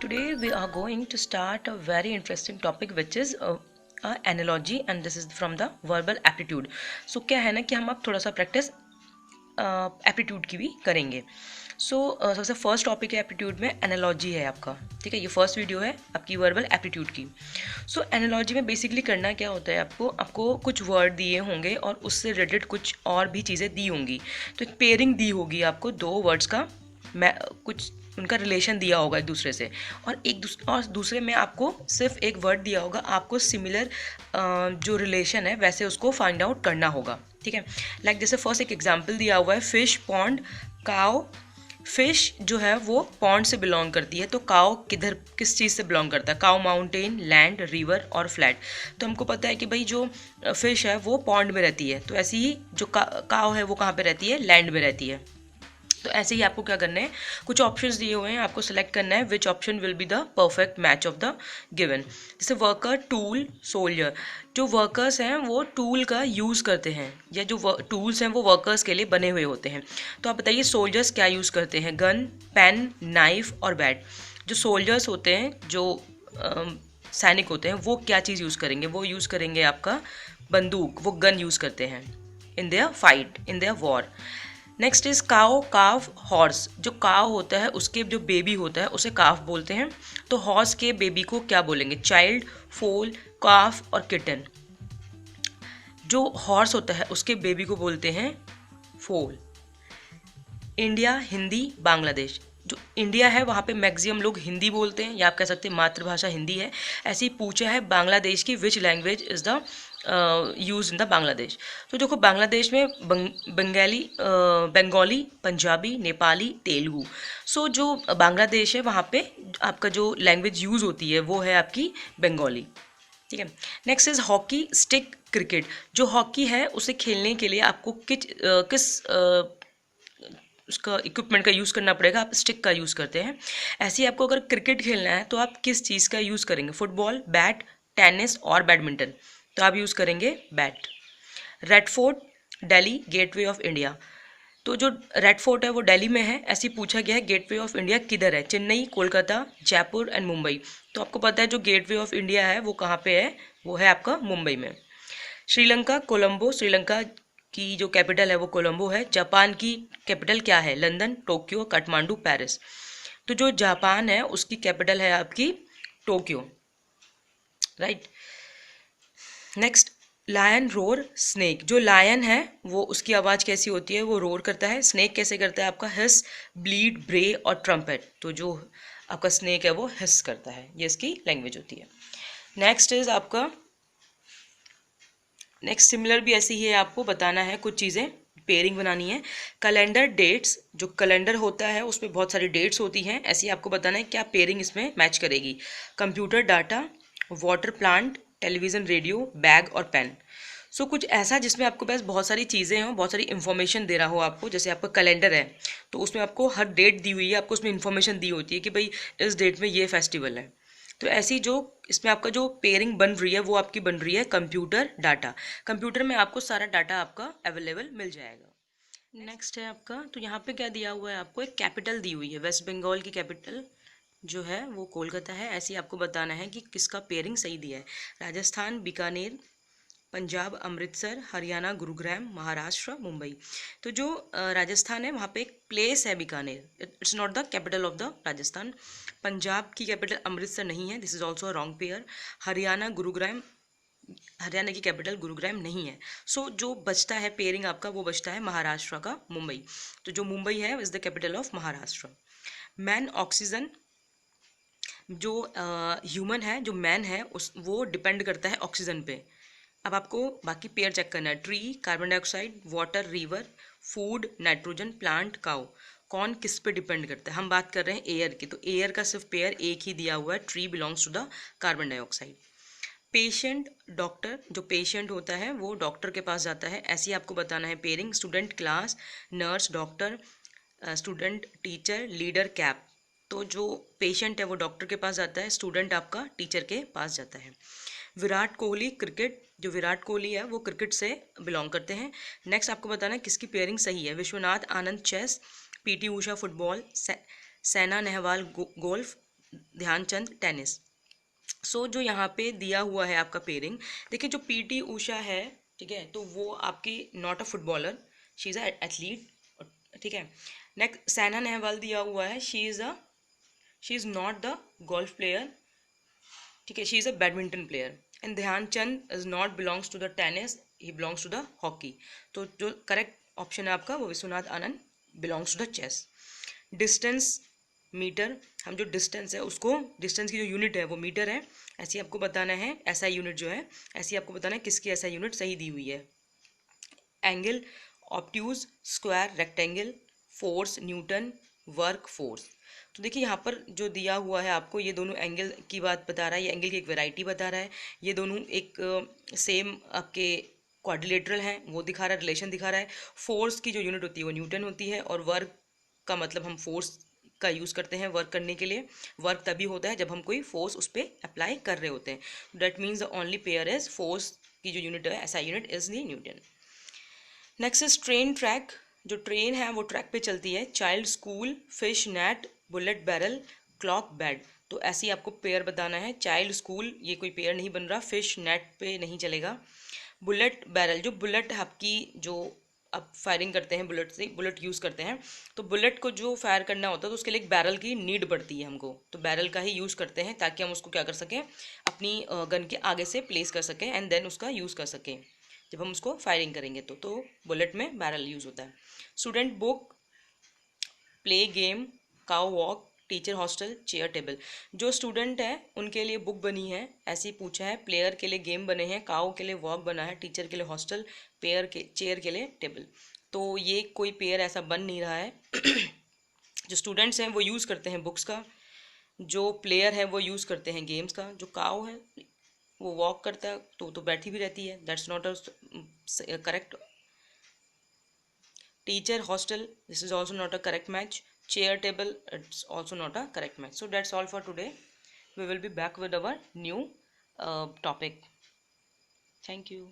Today we are going to start a very interesting topic which is analogy and this is from the verbal aptitude. So क्या है ना कि हम अब थोड़ा सा प्रैक्टिस एप्टीट्यूड की भी करेंगे. सबसे फर्स्ट टॉपिक है एप्टीट्यूड में एनालॉजी है आपका. ठीक है, ये फर्स्ट वीडियो है आपकी वर्बल एप्टीट्यूड की. एनालॉजी में बेसिकली करना क्या होता है, आपको कुछ वर्ड दिए होंगे और उससे रिलेटेड कुछ और भी चीज़ें दी होंगी. तो एक पेयरिंग दी होगी आपको दो वर्ड्स का, कुछ उनका रिलेशन दिया होगा एक दूसरे से, और दूसरे में आपको सिर्फ एक वर्ड दिया होगा, आपको सिमिलर जो रिलेशन है वैसे उसको फाइंड आउट करना होगा. ठीक है, लाइक जैसे फर्स्ट एक एग्जांपल दिया हुआ है, फिश, पॉन्ड, काव. फिश जो है वो पॉन्ड से बिलोंग करती है, तो काव किस चीज़ से बिलोंग करता है? काव माउंटेन, लैंड, रिवर और फ्लैट. तो हमको पता है कि भाई जो फिश है वो पॉन्ड में रहती है, तो ऐसे ही जो काव है वो कहाँ पे रहती है? लैंड में रहती है. तो ऐसे ही आपको क्या करना है, कुछ ऑप्शंस दिए हुए हैं, आपको सेलेक्ट करना है which option will be the perfect match of the given. जैसे वर्कर, टूल, सोल्जर. जो वर्कर्स हैं वो टूल का यूज़ करते हैं, या जो टूल्स हैं वो वर्कर्स के लिए बने हुए होते हैं. तो आप बताइए सोल्जर्स क्या यूज़ करते हैं? गन, पेन, नाइफ और बैट. जो सोल्जर्स होते हैं, जो सैनिक होते हैं, वो क्या चीज़ यूज़ करेंगे? वो यूज़ करेंगे आपका बंदूक, वो गन यूज़ करते हैं in their fight, in their war. Next is काव, काफ, हॉर्स. जो काव होता है उसके जो बेबी होता है उसे काफ बोलते हैं. तो हॉर्स के बेबी को क्या बोलेंगे? चाइल्ड, फोल, काफ और किटन. जो हॉर्स होता है उसके बेबी को बोलते हैं फोल. इंडिया, हिंदी, बांग्लादेश. जो इंडिया है वहाँ पे मैक्सिमम लोग हिंदी बोलते हैं, या आप कह सकते हैं मातृभाषा हिंदी है. ऐसे ही पूछा है बांग्लादेश की which language is the use in the Bangladesh. तो देखो बांग्लादेश में बंगाली, पंजाबी, नेपाली, तेलुगु. जो बांग्लादेश है वहाँ पे आपका जो लैंग्वेज यूज़ होती है वो है आपकी बंगाली. ठीक है. Next is hockey, stick, cricket. जो हॉकी है उसे खेलने के लिए आपको किस उसका इक्विपमेंट का यूज़ करना पड़ेगा? आप स्टिक का यूज़ करते हैं. ऐसे ही आपको अगर क्रिकेट खेलना है तो आप किस चीज़ का यूज़ करेंगे? फुटबॉल, बैट, टेनिस और बैडमिंटन. तो आप यूज़ करेंगे bat. Red fort, Delhi, gateway of India. तो जो रेड फोर्ट है वो दिल्ली में है. ऐसे ही पूछा गया है गेटवे ऑफ इंडिया किधर है? चेन्नई, कोलकाता, जयपुर एंड मुंबई. तो आपको पता है जो गेटवे ऑफ इंडिया है वो कहाँ पे है? वो है आपका मुंबई में. श्रीलंका, कोलंबो. श्रीलंका की जो कैपिटल है वो कोलंबो है. जापान की कैपिटल क्या है? London, Tokyo, Kathmandu, Paris. तो जो जापान है उसकी कैपिटल है आपकी Tokyo. Right. Next, lion, roar, snake. जो लायन है वो उसकी आवाज़ कैसी होती है? वो रोर करता है. स्नेक कैसे करता है? आपका हिस, ब्लीड, ब्रे और ट्रम्पेट. तो जो आपका स्नेक है वो हिस करता है. ये इसकी लैंग्वेज होती है. नेक्स्ट इज आपका नेक्स्ट सिमिलर भी ऐसी ही है, आपको बताना है कुछ चीज़ें, पेयरिंग बनानी है. Calendar, dates. जो कैलेंडर होता है उसमें बहुत सारी डेट्स होती हैं. ऐसे ही आपको बताना है क्या पेयरिंग इसमें मैच करेगी. Computer, data, water plant, television, radio, bag और पेन. कुछ ऐसा जिसमें आपके पास बहुत सारी चीज़ें हों, बहुत सारी इन्फॉर्मेशन दे रहा हो आपको. जैसे आपका कैलेंडर है तो उसमें आपको हर डेट दी हुई है, आपको उसमें इन्फॉर्मेशन दी होती है कि भाई इस डेट में ये फेस्टिवल है. तो ऐसी जो इसमें आपका जो पेयरिंग बन रही है वो आपकी बन रही है कंप्यूटर, डाटा. कंप्यूटर में आपको सारा डाटा आपका अवेलेबल मिल जाएगा. नेक्स्ट है आपका, तो यहाँ पे क्या दिया हुआ है? आपको एक कैपिटल दी हुई है. वेस्ट बंगाल की कैपिटल जो है वो कोलकाता है. ऐसे ही आपको बताना है कि किसका पेयरिंग सही दिया है. राजस्थान, बीकानेर, पंजाब, अमृतसर, हरियाणा, गुरुग्राम, महाराष्ट्र, मुंबई. तो जो राजस्थान है वहाँ पे एक प्लेस है Bikaner. It's not the capital of the Rajasthan. Punjab की कैपिटल अमृतसर नहीं है, this is also a wrong pair. Haryana की कैपिटल गुरुग्राम नहीं है. जो बचता है पेयरिंग आपका वो बचता है महाराष्ट्र का मुंबई. तो जो मुंबई है is the capital of Maharashtra. Man, oxygen. जो ह्यूमन है, जो मैन है वो डिपेंड करता है ऑक्सीजन पे. अब आपको बाकी पेयर चेक करना है. Tree, carbon dioxide, water, river, food, nitrogen, plant, cow. कौन किस पे डिपेंड करता है? हम बात कर रहे हैं एयर की, तो एयर का सिर्फ पेयर एक ही दिया हुआ है, tree belongs to the carbon dioxide. Patient, doctor. जो पेशेंट होता है वो डॉक्टर के पास जाता है. ऐसे ही आपको बताना है pairing. Student, class, nurse, doctor, student, teacher, leader, cap. तो जो पेशेंट है वो डॉक्टर के पास जाता है, स्टूडेंट आपका टीचर के पास जाता है. विराट कोहली, क्रिकेट. जो विराट कोहली है वो क्रिकेट से बिलोंग करते हैं. नेक्स्ट आपको बताना है किसकी पेयरिंग सही है. Vishwanath Anand, chess. PT Usha, football. सैना नेहवाल, गोल्फ. ध्यानचंद टेनिस। सो जो यहाँ पे दिया हुआ है आपका पेयरिंग, देखिए जो पीटी उषा है, ठीक है, तो वो आपकी not a footballer, she is a athlete, ठीक है। नेक्स्ट साइना नेहवाल दिया हुआ है, she is not the golf player, ठीक है, she is a badminton player. And Dhyanchand is not belongs to the tennis, he belongs to the hockey. तो जो correct option है आपका वो Vishwanath Anand belongs to the chess. Distance metre, हम जो distance है उसको, डिस्टेंस की जो यूनिट है वो मीटर है, ऐसे ही आपको बताना है। एसआई यूनिट जो है, ऐसे ही आपको बताना है किसकी एसआई यूनिट सही दी हुई है। Angle, obtuse, square, rectangle, force, Newton, work, force. तो देखिए यहाँ पर जो दिया हुआ है आपको, ये दोनों एंगल की बात बता रहा है, ये एंगल की एक वैरायटी बता रहा है, ये दोनों एक सेम आपके क्वाड्रिलेटरल हैं वो दिखा रहा है, रिलेशन दिखा रहा है। फोर्स की जो यूनिट होती है वो न्यूटन होती है, और वर्क का मतलब हम फोर्स का यूज़ करते हैं वर्क करने के लिए। वर्क तभी होता है जब हम कोई फोर्स उस पर अप्लाई कर रहे होते हैं। That means the only pair is force की जो यूनिट है, ऐसा unit is the Newton. Next is train track, जो ट्रेन है वो ट्रैक पे चलती है। Child school, fish net, bullet barrel, clock bed. तो ऐसे ही आपको पेयर बताना है। चाइल्ड स्कूल ये कोई पेयर नहीं बन रहा, फिश नेट पे नहीं चलेगा। बुलेट बैरल, जो बुलेट आपकी जो आप फायरिंग करते हैं बुलेट से, बुलेट यूज़ करते हैं, तो बुलेट को जो फायर करना होता है तो उसके लिए एक बैरल की नीड पड़ती है हमको, तो बैरल का ही यूज़ करते हैं ताकि हम उसको क्या कर सकें, अपनी गन के आगे से प्लेस कर सकें एंड देन उसका यूज़ कर सकें जब हम उसको फायरिंग करेंगे। तो बुलेट में बैरल यूज़ होता है। Student book, play game, cow walk, teacher hostel, chair table. जो स्टूडेंट है उनके लिए बुक बनी है, ऐसे ही पूछा है। प्लेयर के लिए गेम बने हैं, काउ के लिए वॉक बना है, टीचर के लिए हॉस्टल, चेयर के लिए टेबल। तो ये कोई पेयर ऐसा बन नहीं रहा है। जो स्टूडेंट्स हैं वो यूज़ करते हैं बुक्स का, जो प्लेयर है वो यूज़ करते हैं गेम्स का, जो काउ है वो वॉक करता है तो बैठी भी रहती है, that's not a correct. Teacher hostel, this is also not a correct match. Chair table, it's also not a correct match. So that's all for today. We will be back with our new topic. Thank you.